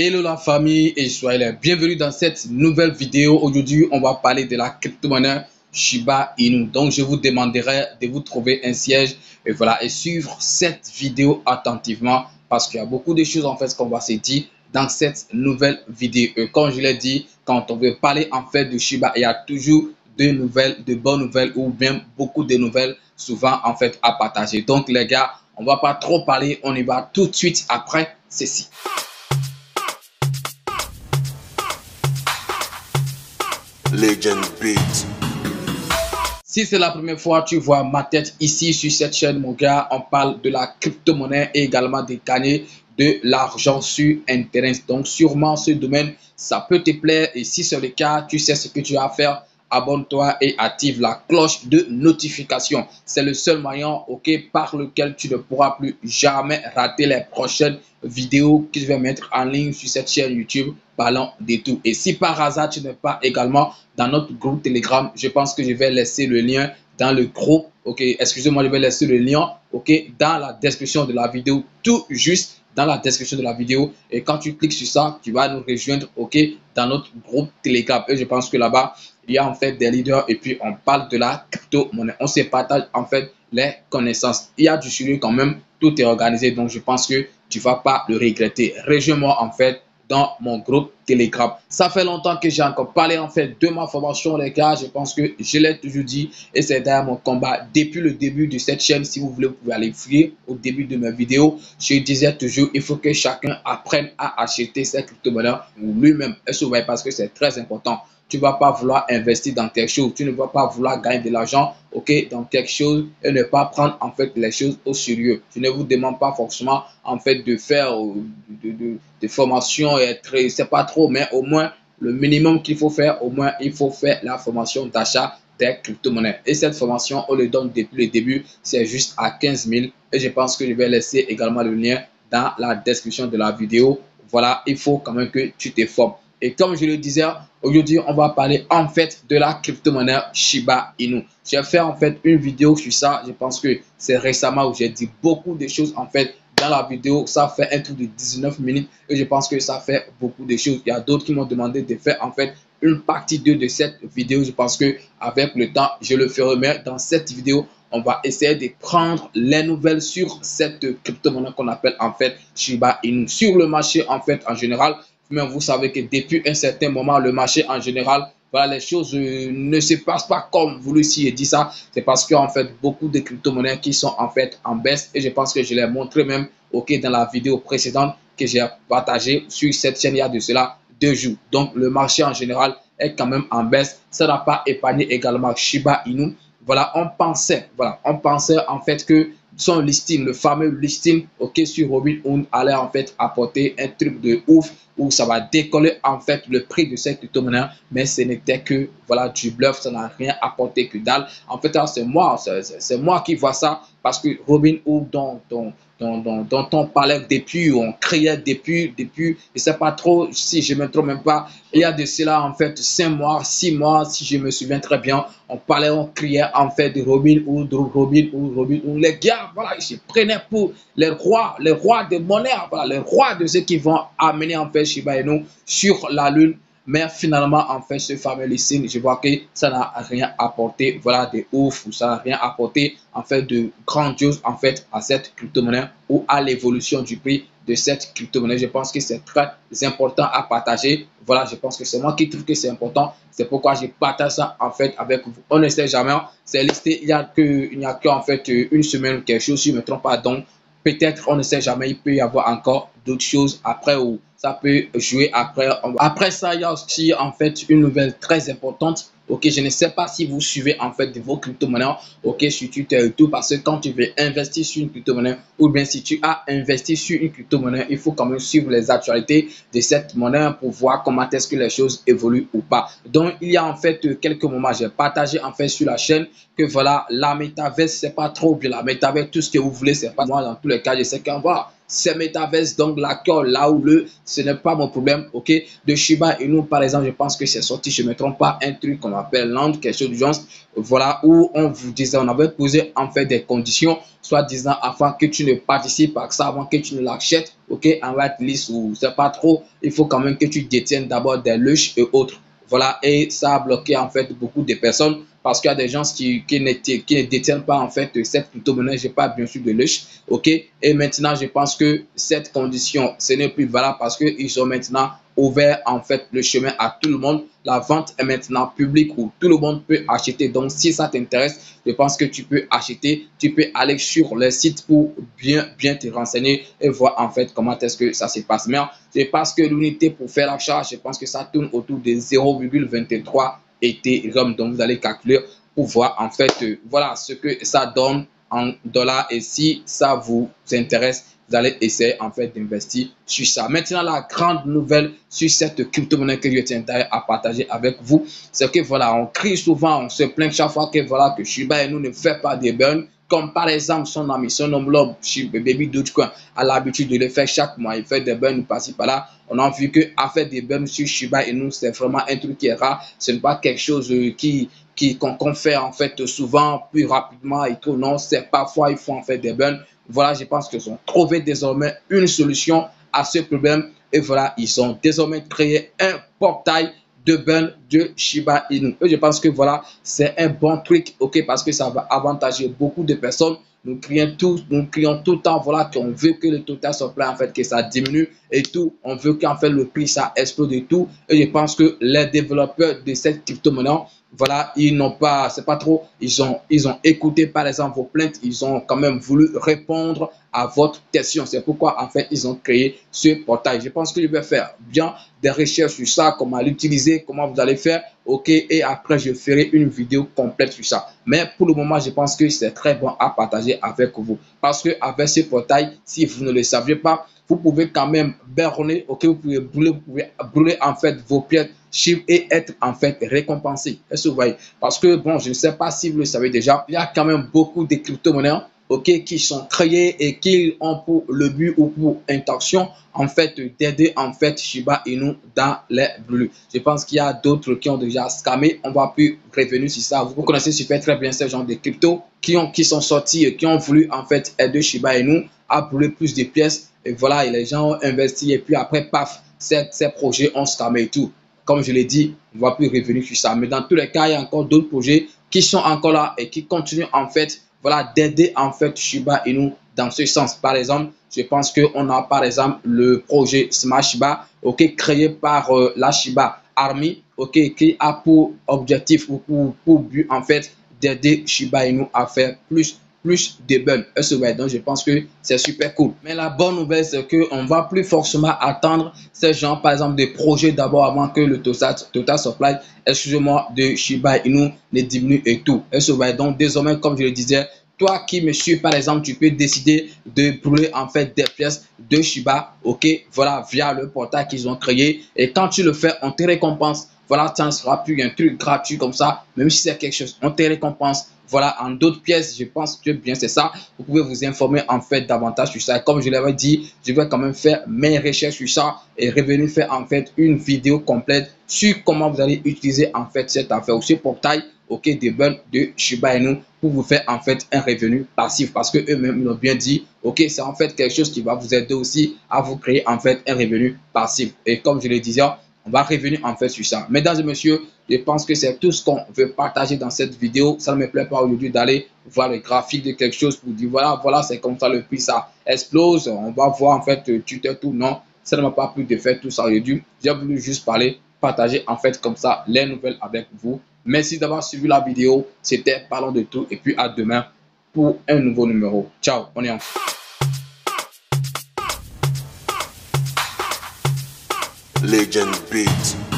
Hello la famille et soyez les bienvenus dans cette nouvelle vidéo. Aujourd'hui, on va parler de la crypto-monnaie Shiba Inu. Donc, je vous demanderai de vous trouver un siège et voilà et suivre cette vidéo attentivement parce qu'il y a beaucoup de choses en fait qu'on va se dire dans cette nouvelle vidéo. Et comme je l'ai dit, quand on veut parler en fait de Shiba, il y a toujours de nouvelles, de bonnes nouvelles ou bien beaucoup de nouvelles souvent en fait à partager. Donc les gars, on va pas trop parler, on y va tout de suite après ceci. Legend Beat. Si c'est la première fois que tu vois ma tête ici sur cette chaîne, mon gars, on parle de la crypto-monnaie et également de gagner de l'argent sur Internet. Donc sûrement ce domaine, ça peut te plaire et si c'est le cas, tu sais ce que tu as à faire. Abonne-toi et active la cloche de notification. C'est le seul moyen par lequel tu ne pourras plus jamais rater les prochaines vidéos que je vais mettre en ligne sur cette chaîne YouTube parlant de tout. Et si par hasard tu n'es pas également dans notre groupe Telegram, je pense que je vais laisser le lien dans le groupe. Excusez-moi, je vais laisser le lien dans la description de la vidéo, tout juste dans la description de la vidéo. Et quand tu cliques sur ça, tu vas nous rejoindre dans notre groupe Telegram. Et je pense que là-bas, il y a en fait des leaders et puis on parle de la crypto-monnaie. On se partage en fait les connaissances. Il y a du sérieux quand même, tout est organisé. Donc je pense que tu ne vas pas le regretter. Rejoins-moi en fait dans mon groupe Telegram. Ça fait longtemps que j'ai encore parlé en fait de ma formation les gars. Je pense que je l'ai toujours dit et c'est d'ailleurs mon combat depuis le début de cette chaîne. Si vous voulez, vous pouvez aller fouiller au début de mes vidéos. Je disais toujours, il faut que chacun apprenne à acheter ses crypto-monnaies lui-même. Parce que c'est très important. Tu ne vas pas vouloir investir dans quelque chose. Tu ne vas pas vouloir gagner de l'argent dans quelque chose et ne pas prendre en fait les choses au sérieux. Je ne vous demande pas forcément en fait de faire de formation et être, c'est pas trop, mais au moins le minimum qu'il faut faire, au moins il faut faire la formation d'achat des crypto-monnaies. Et cette formation, on le donne depuis le début, c'est juste à 15 000. Et je pense que je vais laisser également le lien dans la description de la vidéo. Voilà, il faut quand même que tu te formes. Et comme je le disais, aujourd'hui, on va parler en fait de la crypto-monnaie Shiba Inu. J'ai fait en fait une vidéo sur ça. Je pense que c'est récemment où j'ai dit beaucoup de choses en fait dans la vidéo. Ça fait un tour de 19 minutes et je pense que ça fait beaucoup de choses. Il y a d'autres qui m'ont demandé de faire en fait une partie 2 de cette vidéo. Je pense que avec le temps, je le ferai. Mais dans cette vidéo, on va essayer de prendre les nouvelles sur cette crypto-monnaie qu'on appelle en fait Shiba Inu. Sur le marché en fait en général, mais vous savez que depuis un certain moment, le marché en général, voilà, les choses ne se passent pas comme vous l'eussiez dit ça. C'est parce qu'il y a en fait beaucoup de crypto-monnaies qui sont en fait en baisse. Et je pense que je l'ai montré même dans la vidéo précédente que j'ai partagée sur cette chaîne il y a de cela 2 jours. Donc le marché en général est quand même en baisse. Ça n'a pas épargné également Shiba Inu. Voilà, on pensait en fait que son listing, le fameux listing sur Robinhood allait en fait apporter un truc de ouf où ça va décoller en fait le prix de cette crypto-monnaie, mais ce n'était que voilà du bluff, ça n'a rien apporté que dalle. En fait, c'est moi qui vois ça parce que Robinhood dont on parlait depuis, on criait depuis, je ne sais pas trop si je ne me trompe même pas, il y a de cela en fait 5 mois, 6 mois, si je me souviens très bien, on parlait, on criait en fait de Robinhood. Les gars, voilà, ils se prenaient pour les rois des monnaies, voilà, les rois de ceux qui vont amener en fait Shiba Inu sur la lune. Mais finalement, en fait, ce fameux listing, je vois que ça n'a rien apporté, voilà, de ouf, ou ça n'a rien apporté, en fait, de grandiose, en fait, à cette crypto-monnaie ou à l'évolution du prix de cette crypto-monnaie. Je pense que c'est très important à partager. Voilà, je pense que c'est moi qui trouve que c'est important. C'est pourquoi je partage ça, en fait, avec vous. On ne sait jamais. C'est listé, il n'y a que, en fait, une semaine ou quelque chose, si je ne me trompe pas. Donc, peut-être, on ne sait jamais, il peut y avoir encore d'autres choses après ou ça peut jouer après. Après ça, il y a aussi en fait une nouvelle très importante. Je ne sais pas si vous suivez en fait de vos crypto-monnaies, sur Twitter et tout, parce que quand tu veux investir sur une crypto-monnaie ou bien si tu as investi sur une crypto-monnaie, il faut quand même suivre les actualités de cette monnaie pour voir comment est-ce que les choses évoluent ou pas. Donc, il y a en fait quelques moments, j'ai partagé en fait sur la chaîne que voilà, la métaverse, c'est pas trop bien. La métaverse, tout ce que vous voulez, c'est pas moi dans tous les cas, je sais qu'on va. c'est Metaverse, donc l'accord là où ce n'est pas mon problème, ok. De Shiba Inu, par exemple, je pense que c'est sorti, je ne me trompe pas, un truc qu'on appelle Land, quelque chose du genre, voilà, où on vous disait, on avait posé en fait des conditions, soit disant afin que tu ne participes à ça, avant que tu ne l'achètes, ok, en whitelist ou c'est pas trop, il faut quand même que tu détiennes d'abord des lush et autres. Voilà, et ça a bloqué en fait beaucoup de personnes parce qu'il y a des gens qui ne détiennent pas en fait cette crypto-monnaie, j'ai pas bien sûr de lush, ok. Et maintenant, je pense que cette condition, ce n'est plus valable parce qu'ils ont maintenant ouvert en fait le chemin à tout le monde. La vente est maintenant publique où tout le monde peut acheter. Donc, si ça t'intéresse, je pense que tu peux acheter. Tu peux aller sur le site pour bien te renseigner et voir en fait comment est-ce que ça se passe. Mais je pense que l'unité pour faire l'achat, je pense que ça tourne autour de 0,23 Ethereum. Donc, vous allez calculer pour voir en fait, voilà ce que ça donne en dollars. Et si ça vous intéresse, vous allez essayer en fait d'investir sur ça. Maintenant, la grande nouvelle sur cette crypto-monnaie que je tiens à partager avec vous, c'est que voilà, on crie souvent, on se plaint chaque fois que voilà que Shiba Inu ne fait pas des burns. Comme par exemple son ami, son homologue, Baby Dogecoin, a l'habitude de le faire chaque mois. Il fait des burns par-ci par-là. On a vu qu'à faire des burns sur Shiba Inu, c'est vraiment un truc qui est rare. Ce n'est pas quelque chose qu'on fait en fait souvent, plus rapidement et tout. Non, c'est parfois, il faut en faire des burns. Voilà, je pense qu'ils ont trouvé désormais une solution à ce problème. Et voilà, ils ont désormais créé un portail de burn de Shiba Inu. Et je pense que voilà, c'est un bon truc, ok, parce que ça va avantager beaucoup de personnes. Nous crions tout le temps, voilà, qu'on veut que le total supply, en fait, que ça diminue et tout. On veut qu'en fait, le prix, ça explose et tout. Et je pense que les développeurs de cette crypto-monnaie, voilà, ils n'ont pas, c'est pas trop, ils ont écouté par exemple vos plaintes, ils ont quand même voulu répondre à votre question. C'est pourquoi en fait ils ont créé ce portail. Je pense que je vais faire bien des recherches sur ça, comment l'utiliser, comment vous allez faire, ok, et après je ferai une vidéo complète sur ça. Mais pour le moment, je pense que c'est très bon à partager avec vous. Parce que avec ce portail, si vous ne le saviez pas, vous pouvez quand même burner, ok, vous pouvez brûler en fait vos pièces et être en fait récompensé. Est-ce que vous voyez? Parce que bon, je ne sais pas si vous le savez déjà, il y a quand même beaucoup de crypto-monnaies, ok, qui sont créées et qui ont pour le but ou pour intention en fait d'aider en fait Shiba Inu dans les brûlures. Je pense qu'il y a d'autres qui ont déjà scamé. On va plus revenir sur ça. Vous connaissez super très bien ce genre de crypto qui sont sortis et qui ont voulu en fait aider Shiba Inu à brûler plus de pièces. Et voilà, et les gens ont investi et puis après, paf, ces projets ont scamé et tout. Comme je l'ai dit, on ne va plus revenir sur ça. Mais dans tous les cas, il y a encore d'autres projets qui sont encore là et qui continuent en fait, voilà, d'aider en fait Shiba Inu dans ce sens. Par exemple, je pense qu'on a par exemple le projet Smart Shiba, ok, créé par la Shiba Army, ok, qui a pour objectif ou pour but en fait d'aider Shiba Inu à faire plus de burn. Donc je pense que c'est super cool. Mais la bonne nouvelle, c'est qu'on ne va plus forcément attendre ces gens, par exemple, des projets d'abord avant que le total supply, excusez-moi, de Shiba Inu ne diminue et tout. Donc désormais, comme je le disais, toi qui me suis, par exemple, tu peux décider de brûler en fait des pièces de Shiba, ok, voilà, via le portail qu'ils ont créé. Et quand tu le fais, on te récompense. Voilà, ça ne sera plus un truc gratuit comme ça, même si c'est quelque chose, on te récompense. Voilà, en d'autres pièces, je pense que bien c'est ça. Vous pouvez vous informer en fait davantage sur ça. Et comme je l'avais dit, je vais quand même faire mes recherches sur ça et revenir faire en fait une vidéo complète sur comment vous allez utiliser en fait cette affaire ou ce portail, ok, de burn de Shiba Inu pour vous faire en fait un revenu passif parce que eux-mêmes l'ont bien dit, ok, c'est en fait quelque chose qui va vous aider aussi à vous créer en fait un revenu passif. Et comme je le disais, on va revenir en fait sur ça. Mesdames et messieurs, je pense que c'est tout ce qu'on veut partager dans cette vidéo. Ça ne me plaît pas aujourd'hui d'aller voir le graphique de quelque chose pour dire voilà, c'est comme ça le prix, ça explose. On va voir en fait tout. Non, ça ne m'a pas plu de faire tout ça aujourd'hui. J'ai voulu juste partager en fait comme ça les nouvelles avec vous. Merci d'avoir suivi la vidéo. C'était Parlons de tout et puis à demain pour un nouveau numéro. Ciao, on est en Legend Beat.